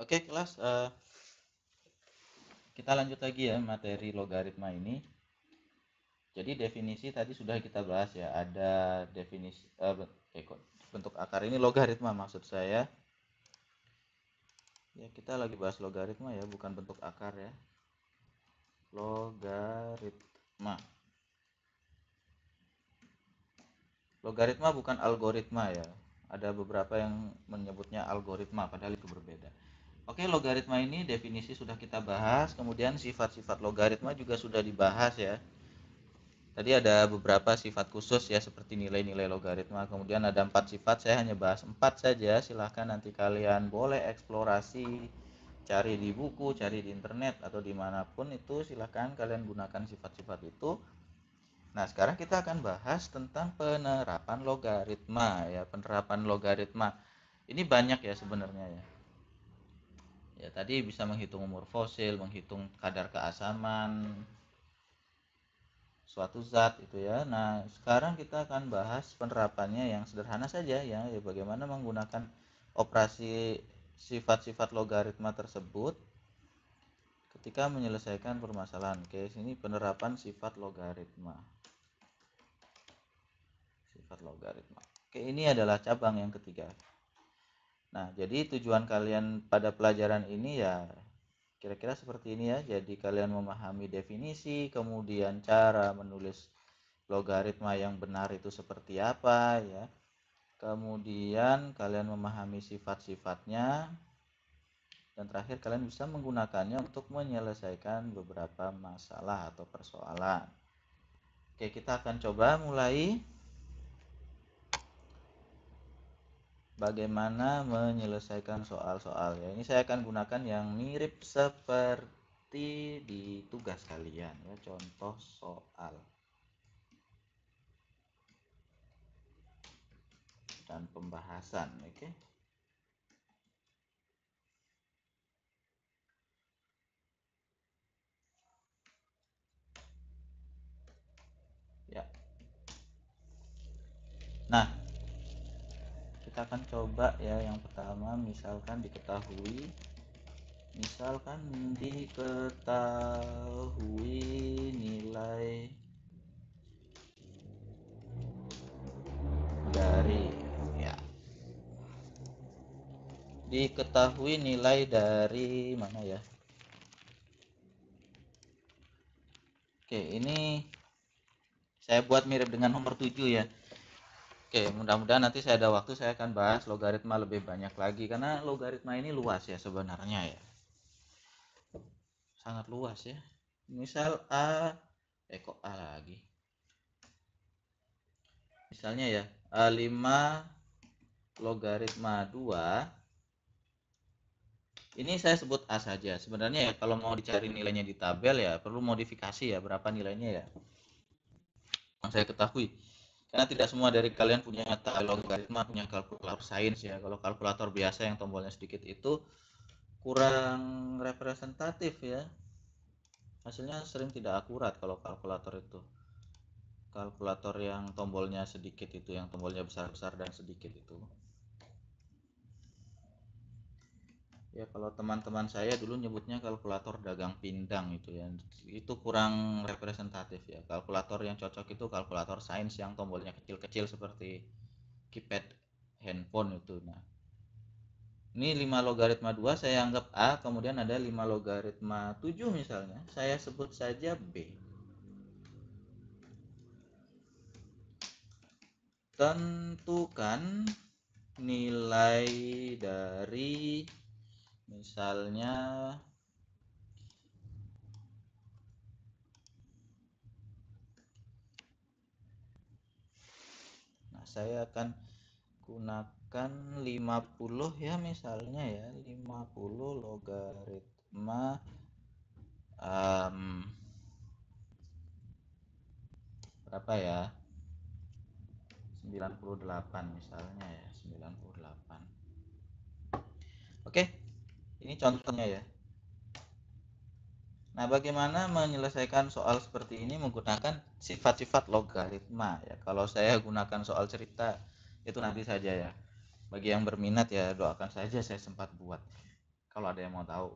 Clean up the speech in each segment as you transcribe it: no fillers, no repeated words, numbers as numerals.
Oke, kelas, kita lanjut lagi ya materi logaritma ini. Jadi definisi tadi sudah kita bahas ya. Ada definisi bentuk akar ini logaritma maksud saya. Ya, kita lagi bahas logaritma ya, bukan bentuk akar ya. Logaritma. Logaritma bukan algoritma ya. Ada beberapa yang menyebutnya algoritma padahal itu berbeda. Oke, logaritma ini definisi sudah kita bahas, kemudian sifat-sifat logaritma juga sudah dibahas ya. Tadi ada beberapa sifat khusus ya, seperti nilai-nilai logaritma. Kemudian ada 4 sifat, saya hanya bahas 4 saja. Silahkan nanti kalian boleh eksplorasi, cari di buku, cari di internet, atau dimanapun itu silahkan kalian gunakan sifat-sifat itu. Nah, sekarang kita akan bahas tentang penerapan logaritma ya. Penerapan logaritma ini banyak ya sebenarnya ya. Ya, tadi bisa menghitung umur fosil, menghitung kadar keasaman suatu zat itu ya. Nah, sekarang kita akan bahas penerapannya yang sederhana saja ya, bagaimana menggunakan operasi sifat-sifat logaritma tersebut ketika menyelesaikan permasalahan. Oke, sini penerapan sifat logaritma. Sifat logaritma. Oke, ini adalah cabang yang ketiga. Nah, jadi tujuan kalian pada pelajaran ini ya kira-kira seperti ini ya. Jadi kalian memahami definisi, kemudian cara menulis logaritma yang benar itu seperti apa ya. Kemudian kalian memahami sifat-sifatnya, dan terakhir kalian bisa menggunakannya untuk menyelesaikan beberapa masalah atau persoalan. Oke, kita akan coba mulai bagaimana menyelesaikan soal-soal ya. Ini saya akan gunakan yang mirip seperti di tugas kalian ya, contoh soal dan pembahasan. Oke. Ya. Nah, kita akan coba ya, yang pertama misalkan diketahui nilai dari ya diketahui nilai dari mana ya. Oke, ini saya buat mirip dengan nomor 7 ya. Oke, mudah-mudahan nanti saya ada waktu saya akan bahas logaritma lebih banyak lagi, karena logaritma ini luas ya sebenarnya ya. Sangat luas ya. Misal kok A lagi. Misalnya ya, A5 logaritma 2. Ini saya sebut A saja. Sebenarnya ya kalau mau dicari nilainya di tabel ya perlu modifikasi ya, berapa nilainya ya. Yang saya ketahui. Karena tidak semua dari kalian punya logaritma, punya kalkulator sains ya. Kalau kalkulator biasa yang tombolnya sedikit itu kurang representatif ya. Hasilnya sering tidak akurat kalau kalkulator itu. Kalkulator yang tombolnya sedikit itu, yang tombolnya besar-besar dan sedikit itu. Ya, kalau teman-teman saya dulu nyebutnya kalkulator dagang pindang itu ya. Itu kurang representatif ya. Kalkulator yang cocok itu kalkulator sains yang tombolnya kecil-kecil seperti keypad handphone itu. Nah, ini 5 logaritma 2 saya anggap A, kemudian ada 5 logaritma 7 misalnya. Saya sebut saja B. Tentukan nilai dari misalnya saya akan gunakan 50 ya, misalnya ya 50 logaritma berapa ya, 98 misalnya ya, 98. Oke, ini contohnya ya. Nah, bagaimana menyelesaikan soal seperti ini menggunakan sifat-sifat logaritma ya. Kalau saya gunakan soal cerita itu nanti saja ya. Bagi yang berminat ya doakan saja saya sempat buat. kalau ada yang mau tahu.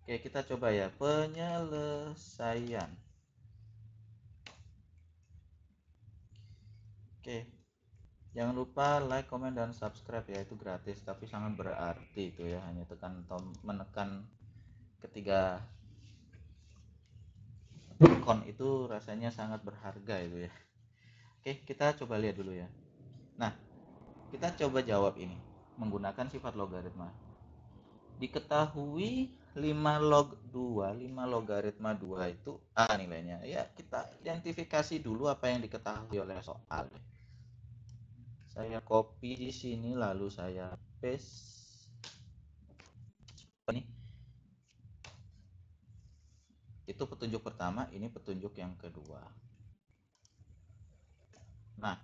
Oke, kita coba ya, penyelesaian. Oke, jangan lupa like, comment, dan subscribe ya, itu gratis tapi sangat berarti itu ya, hanya menekan ketiga ikon itu rasanya sangat berharga itu ya. Oke, kita coba lihat dulu ya. Nah, kita coba jawab ini menggunakan sifat logaritma. Diketahui 5 log 2, 5 logaritma 2 itu A nilainya. Ya, kita identifikasi dulu apa yang diketahui oleh soal. Saya copy di sini lalu saya paste ini. Itu petunjuk pertama, ini petunjuk yang kedua. Nah,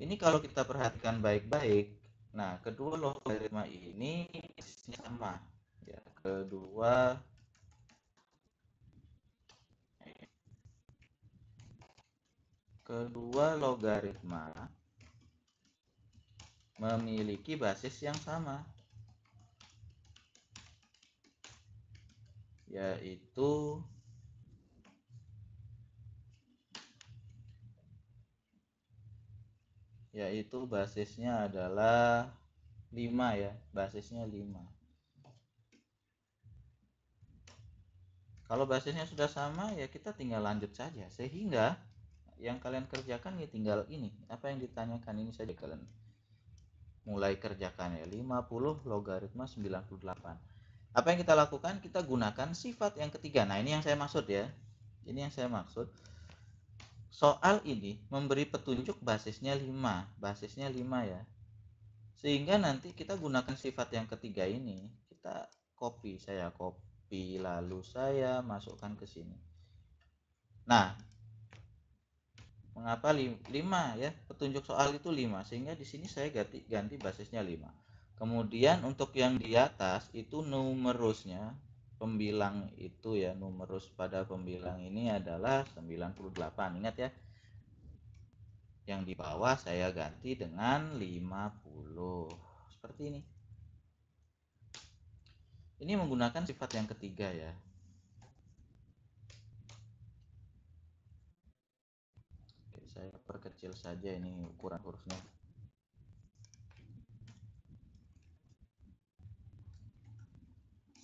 ini kalau kita perhatikan baik-baik, nah kedua logaritma ini sama ya, kedua logaritma memiliki basis yang sama, yaitu basisnya adalah 5 ya, basisnya 5. Kalau basisnya sudah sama ya kita tinggal lanjut saja, sehingga yang kalian kerjakan ya tinggal ini, apa yang ditanyakan ini saja kalian mulai kerjakan ya. 50 logaritma 98. Apa yang kita lakukan? Kita gunakan sifat yang ketiga. Nah, ini yang saya maksud ya. Ini yang saya maksud. Soal ini memberi petunjuk basisnya 5. Basisnya 5 ya. Sehingga nanti kita gunakan sifat yang ketiga ini. Kita copy, saya copy lalu saya masukkan ke sini. Nah, mengapa 5 ya? Petunjuk soal itu 5, sehingga di sini saya ganti basisnya 5. Kemudian untuk yang di atas itu numerusnya, pembilang itu ya, numerus pada pembilang ini adalah 98. Ingat ya. Yang di bawah saya ganti dengan 50. Seperti ini. Ini menggunakan sifat yang ketiga ya. Oke, saya perkecil saja ini ukuran hurufnya.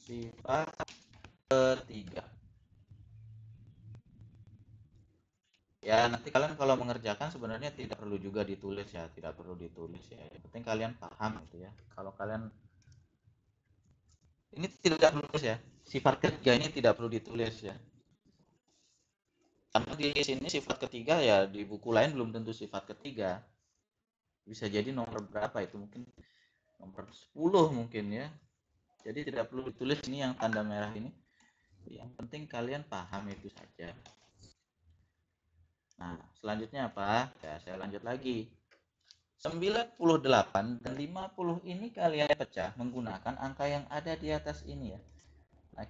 Sifat ketiga. Ya, nanti kalian kalau mengerjakan sebenarnya tidak perlu juga ditulis ya, tidak perlu ditulis ya. Yang penting kalian paham gitu ya. Kalau kalian ini tidak perlu ditulis ya. Sifat ketiga ini tidak perlu ditulis ya. Karena di sini sifat ketiga ya, di buku lain belum tentu sifat ketiga. Bisa jadi nomor berapa itu, mungkin nomor 10 mungkin ya. Jadi tidak perlu ditulis ini yang tanda merah ini. Yang penting kalian paham itu saja. Nah, selanjutnya apa? Ya, saya lanjut lagi. 98 dan 50 ini kalian pecah menggunakan angka yang ada di atas ini ya. Nah,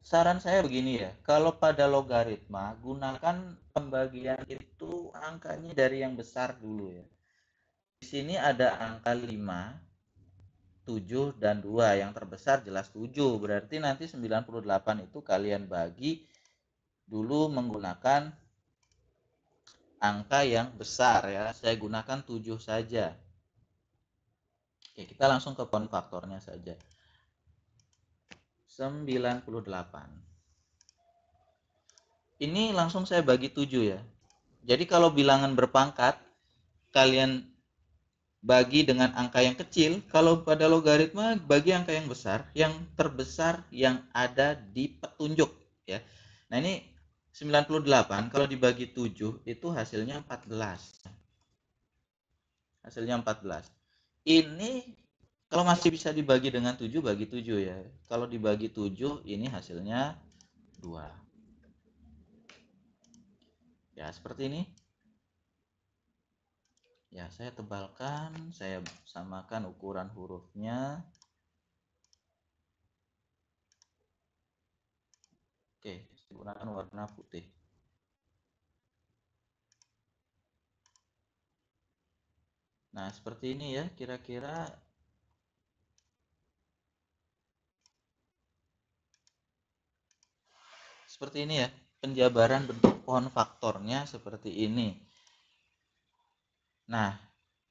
saran saya begini ya, kalau pada logaritma gunakan pembagian itu angkanya dari yang besar dulu ya. Di sini ada angka 5, 7 dan 2. Yang terbesar jelas 7. Berarti nanti 98 itu kalian bagi dulu menggunakan angka yang besar ya. Saya gunakan 7 saja. Oke, kita langsung ke konfaktornya saja. 98. Ini langsung saya bagi 7 ya. Jadi kalau bilangan berpangkat, kalian bagi dengan angka yang kecil. Kalau pada logaritma, bagi angka yang besar, yang terbesar yang ada di petunjuk ya. Nah, ini 98 kalau dibagi 7 itu hasilnya 14. Hasilnya 14. Ini kalau masih bisa dibagi dengan 7, bagi 7 ya. Kalau dibagi 7, ini hasilnya 2. Ya, seperti ini. Ya, saya tebalkan, saya samakan ukuran hurufnya. Oke, gunakan warna putih. Nah, seperti ini ya, kira-kira seperti ini ya. Penjabaran bentuk pohon faktornya seperti ini. Nah,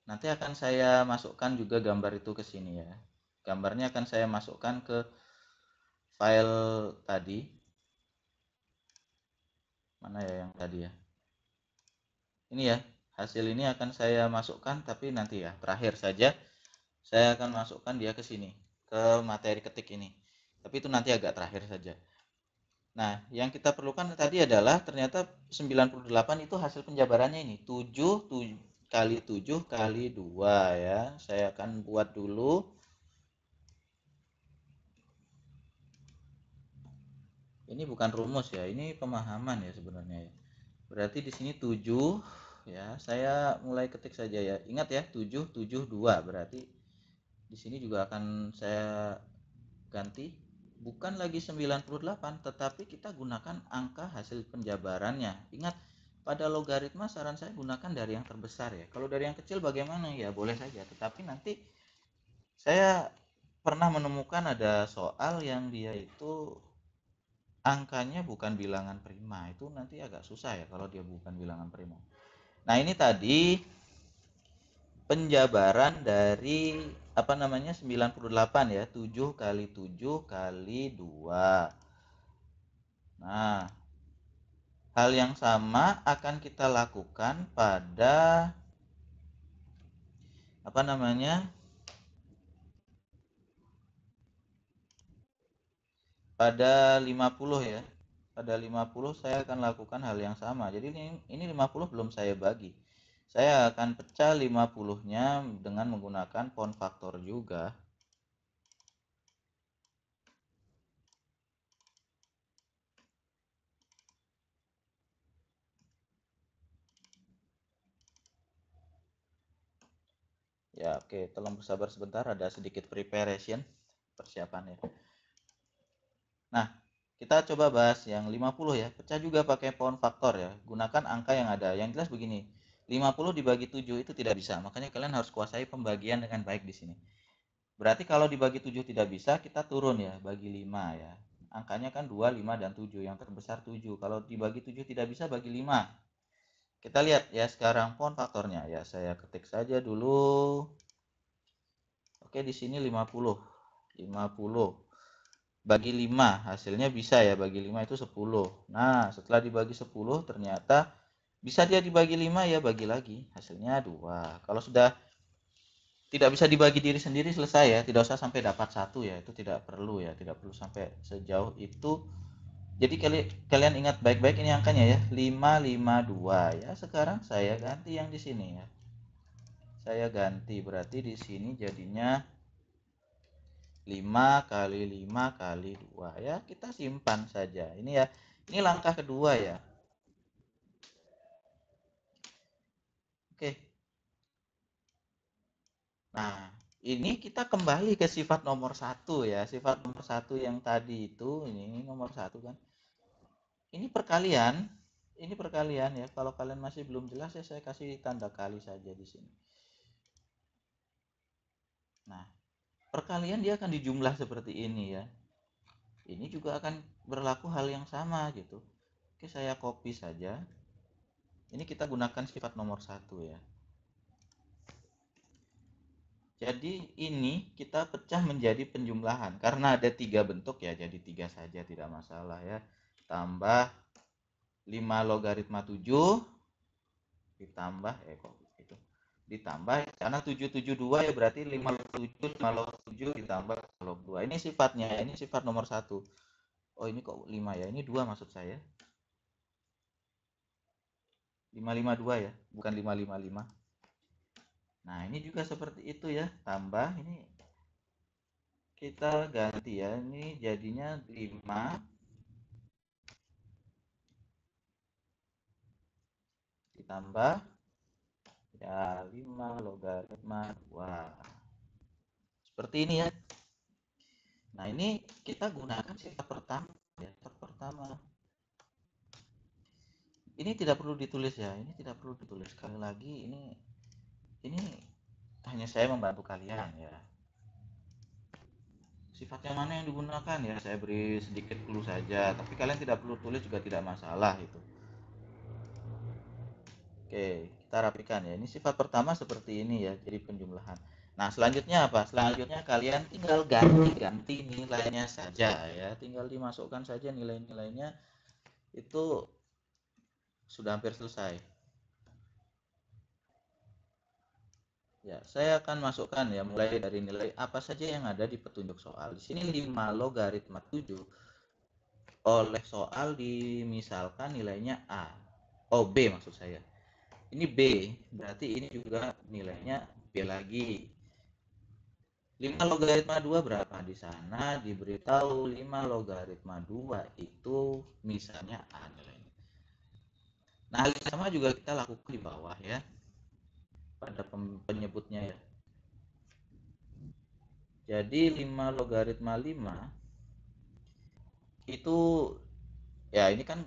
nanti akan saya masukkan juga gambar itu ke sini ya. Gambarnya akan saya masukkan ke file tadi. Mana ya yang tadi ya? Ini ya, hasil ini akan saya masukkan, tapi nanti ya, terakhir saja saya akan masukkan dia ke sini, ke materi ketik ini. Tapi itu nanti agak terakhir saja. Nah, yang kita perlukan tadi adalah ternyata 98 itu hasil penjabarannya ini. 7 kali 7 kali 2 ya. Saya akan buat dulu. Ini bukan rumus ya, ini pemahaman ya sebenarnya ya. Berarti di sini 7 ya. Saya mulai ketik saja ya. Ingat ya, 7 7 2 berarti di sini juga akan saya ganti, bukan lagi 98, tetapi kita gunakan angka hasil penjabarannya. Ingat, pada logaritma saran saya gunakan dari yang terbesar ya. Kalau dari yang kecil bagaimana ya, boleh saja. Tetapi nanti saya pernah menemukan ada soal yang dia itu angkanya bukan bilangan prima. Itu nanti agak susah ya kalau dia bukan bilangan prima. Nah, ini tadi penjabaran dari apa namanya 98 ya, 7 kali 7 kali 2. Nah, hal yang sama akan kita lakukan pada apa namanya? Pada 50 ya. Pada 50 saya akan lakukan hal yang sama. Jadi ini 50 belum saya bagi. Saya akan pecah 50-nya dengan menggunakan pound faktor juga. Ya, oke, tolong bersabar sebentar, ada sedikit preparation, persiapan ya. Nah, kita coba bahas yang 50 ya. Pecah juga pakai pound faktor ya. Gunakan angka yang ada. Yang jelas begini, 50 dibagi 7 itu tidak bisa. Makanya kalian harus kuasai pembagian dengan baik di sini. Berarti kalau dibagi 7 tidak bisa, kita turun ya, bagi 5 ya. Angkanya kan 2, 5, dan 7. Yang terbesar 7. Kalau dibagi 7 tidak bisa, bagi 5. Kita lihat ya sekarang pound faktornya. Ya, saya ketik saja dulu. Oke, di sini 50. 50 bagi 5 hasilnya bisa ya, bagi 5 itu 10. Nah, setelah dibagi 10 ternyata bisa dia dibagi 5 ya, bagi lagi hasilnya 2. Kalau sudah tidak bisa dibagi diri sendiri, selesai ya, tidak usah sampai dapat 1 ya, itu tidak perlu ya, tidak perlu sampai sejauh itu. Jadi kalian ingat baik-baik ini angkanya ya, 552 ya. Sekarang saya ganti yang di sini ya. Saya ganti, berarti di sini jadinya 5 kali 5 kali 2 ya, kita simpan saja ini ya. Ini langkah kedua ya. Oke, nah ini kita kembali ke sifat nomor 1 ya. Sifat nomor 1 yang tadi itu, ini nomor 1 kan, ini perkalian. Ini perkalian ya. Kalau kalian masih belum jelas ya, saya kasih tanda kali saja di sini. Nah, perkalian dia akan dijumlah seperti ini ya. Ini juga akan berlaku hal yang sama gitu. Oke, saya copy saja. Ini kita gunakan sifat nomor 1 ya. Jadi ini kita pecah menjadi penjumlahan. Karena ada 3 bentuk ya, jadi 3 saja tidak masalah ya. Tambah 5 logaritma 7 ditambah kok itu. Ditambah karena 772 ya, berarti 5 log 7 5 log 7 ditambah log 2. Ini sifatnya, ini sifat nomor 1. Oh, ini kok 5 ya. Ini 2 maksud saya. 552 ya, bukan 555. Nah, ini juga seperti itu ya. Tambah ini kita ganti ya. Ini jadinya 5 ditambah ya 5 logaritma 2. Seperti ini ya. Nah, ini kita gunakan sifat pertama ya. Sifat pertama. Ini tidak perlu ditulis ya. Ini tidak perlu ditulis. Sekali lagi ini hanya saya membantu kalian ya. Sifat yang mana yang digunakan ya, saya beri sedikit clue saja, tapi kalian tidak perlu tulis juga tidak masalah itu. Oke, kita rapikan ya. Ini sifat pertama seperti ini ya, jadi penjumlahan. Nah, selanjutnya apa? Selanjutnya kalian tinggal ganti-ganti nilainya saja ya. Tinggal dimasukkan saja nilai-nilainya, itu sudah hampir selesai. Ya, saya akan masukkan ya, mulai dari nilai apa saja yang ada di petunjuk soal. Di sini 5 logaritma 7 oleh soal dimisalkan nilainya A. Oh, B maksud saya. Ini B, berarti ini juga nilainya B lagi. 5 logaritma 2 berapa? Di sana diberitahu 5 logaritma 2 itu misalnya A nilainya. Nah, hal yang sama juga kita lakukan di bawah ya, pada penyebutnya ya. Jadi 5 logaritma 5 itu ya, ini kan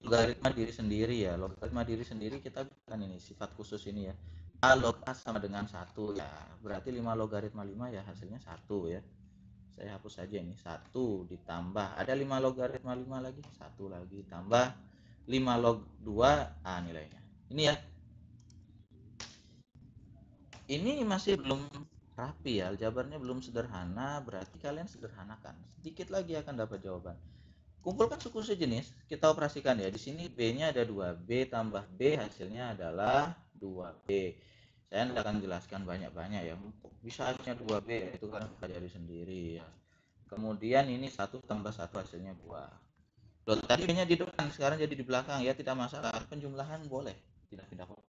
logaritma diri sendiri ya. Logaritma diri sendiri kita kan ini sifat khusus ini ya. A log A sama dengan 1 ya. Berarti 5 logaritma 5 ya hasilnya 1 ya. Saya hapus saja ini. 1 ditambah ada 5 logaritma 5 lagi, 1 lagi tambah 5 log 2 A nilainya. Ini ya. Ini masih belum rapi ya, aljabarnya belum sederhana, berarti kalian sederhanakan. Sedikit lagi akan dapat jawaban. Kumpulkan suku sejenis, kita operasikan ya. Di sini B-nya ada 2B tambah B, hasilnya adalah 2B. Saya tidak akan jelaskan banyak-banyak ya. Bisa hasilnya 2B, itu kan pelajari sendiri ya. Kemudian ini 1 tambah 1 hasilnya 2. Loh, tadi B-nya di depan, sekarang jadi di belakang ya, tidak masalah. Penjumlahan boleh, tidak apa.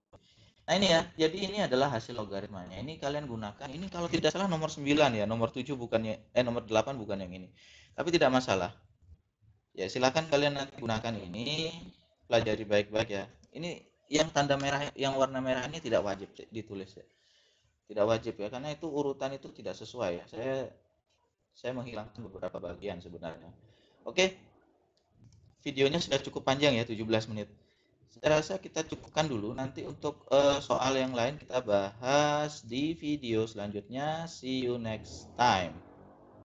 Nah ini ya, jadi ini adalah hasil logaritmanya. Ini kalian gunakan, ini kalau tidak salah nomor 9 ya, nomor 7 bukannya, nomor 8 bukan yang ini. Tapi tidak masalah. Ya, silakan kalian nanti gunakan ini, pelajari baik-baik ya. Ini yang tanda merah, yang warna merah ini tidak wajib ditulis ya. Tidak wajib ya, karena itu urutan itu tidak sesuai ya. Saya menghilangkan beberapa bagian sebenarnya. Oke, videonya sudah cukup panjang ya, 17 menit. Saya rasa kita cukupkan dulu. Nanti untuk soal yang lain kita bahas di video selanjutnya. See you next time.